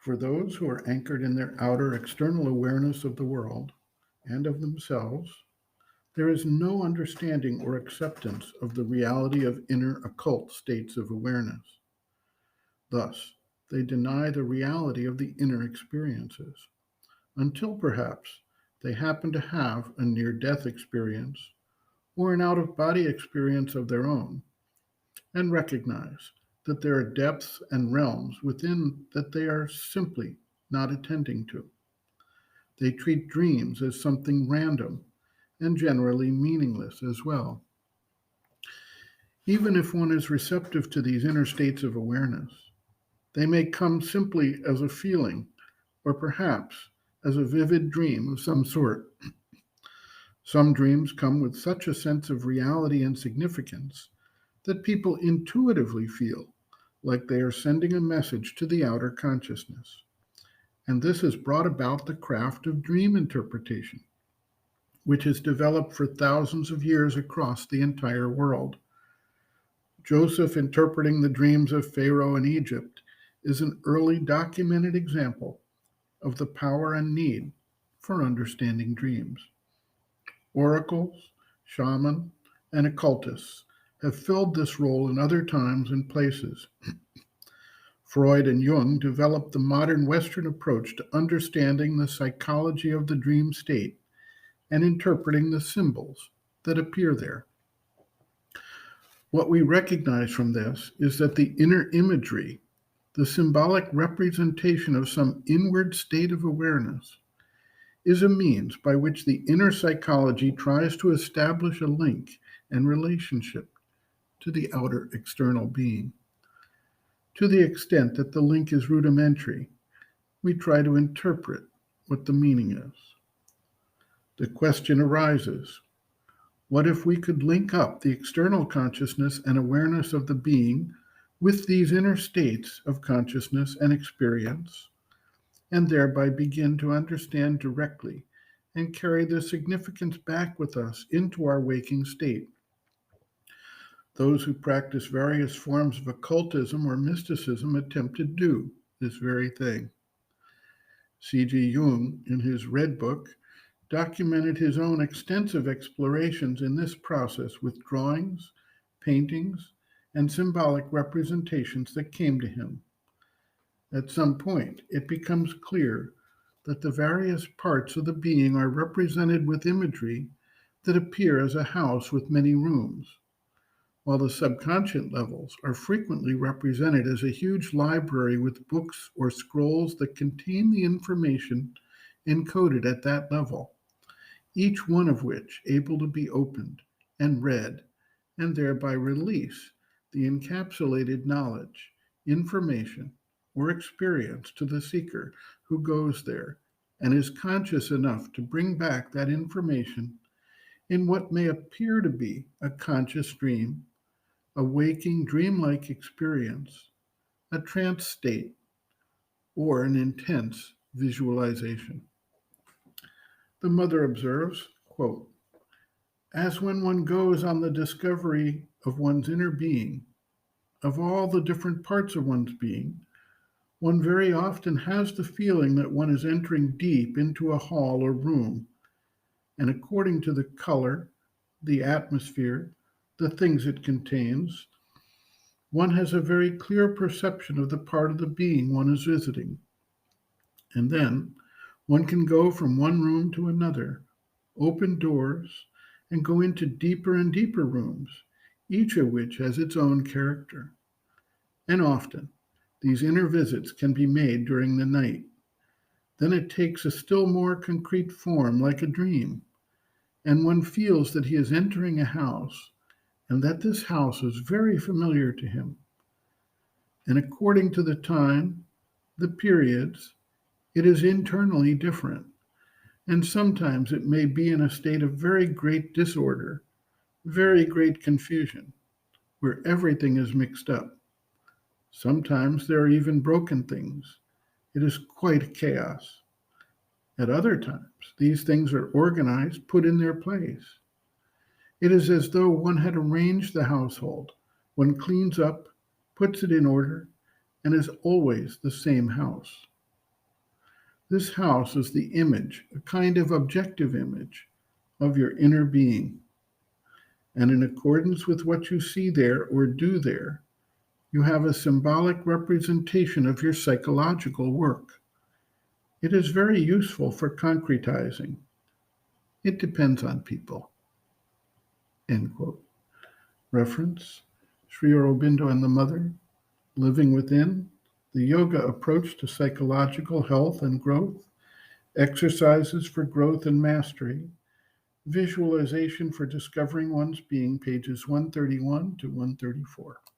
For those who are anchored in their outer external awareness of the world and of themselves, there is no understanding or acceptance of the reality of inner occult states of awareness. Thus, they deny the reality of the inner experiences, until perhaps they happen to have a near death experience or an out of body experience of their own, and recognize that there are depths and realms within that they are simply not attending to. They treat dreams as something random and generally meaningless as well. Even if one is receptive to these inner states of awareness, they may come simply as a feeling or perhaps as a vivid dream of some sort. Some dreams come with such a sense of reality and significance that people intuitively feel like they are sending a message to the outer consciousness. And this has brought about the craft of dream interpretation, which has developed for thousands of years across the entire world. Joseph interpreting the dreams of Pharaoh in Egypt is an early documented example of the power and need for understanding dreams. Oracles, shamans, and occultists have filled this role in other times and places. Freud and Jung developed the modern Western approach to understanding the psychology of the dream state and interpreting the symbols that appear there. What we recognize from this is that the inner imagery, the symbolic representation of some inward state of awareness, is a means by which the inner psychology tries to establish a link and relationship to the outer external being. To the extent that the link is rudimentary, we try to interpret what the meaning is. The question arises, what if we could link up the external consciousness and awareness of the being with these inner states of consciousness and experience, and thereby begin to understand directly and carry the significance back with us into our waking state? Those who practice various forms of occultism or mysticism attempt to do this very thing. C.G. Jung, in his Red Book, documented his own extensive explorations in this process with drawings, paintings, and symbolic representations that came to him. At some point, it becomes clear that the various parts of the being are represented with imagery that appear as a house with many rooms, while the subconscious levels are frequently represented as a huge library with books or scrolls that contain the information encoded at that level, each one of which able to be opened and read, and thereby release the encapsulated knowledge, information, or experience to the seeker who goes there and is conscious enough to bring back that information in what may appear to be a conscious dream, a waking dreamlike experience, a trance state, or an intense visualization. The mother observes, quote, as when one goes on the discovery of one's inner being, of all the different parts of one's being, one very often has the feeling that one is entering deep into a hall or room, and according to the color, the atmosphere, the things it contains, one has a very clear perception of the part of the being one is visiting. And then one can go from one room to another, open doors, and go into deeper and deeper rooms, each of which has its own character. And often, these inner visits can be made during the night. Then it takes a still more concrete form like a dream, and one feels that he is entering a house and that this house is very familiar to him. And according to the time, the periods, it is internally different. And sometimes it may be in a state of very great disorder, very great confusion, where everything is mixed up. Sometimes there are even broken things. It is quite chaos. At other times, these things are organized, put in their place. It is as though one had arranged the household. One cleans up, puts it in order, and is always the same house. This house is the image, a kind of objective image, of your inner being. And in accordance with what you see there or do there, you have a symbolic representation of your psychological work. It is very useful for concretizing. It depends on people. End quote. Reference, Sri Aurobindo and the Mother, Living Within, the Yoga Approach to Psychological Health and Growth, Exercises for Growth and Mastery, Visualization for Discovering One's Being, pages 131 to 134.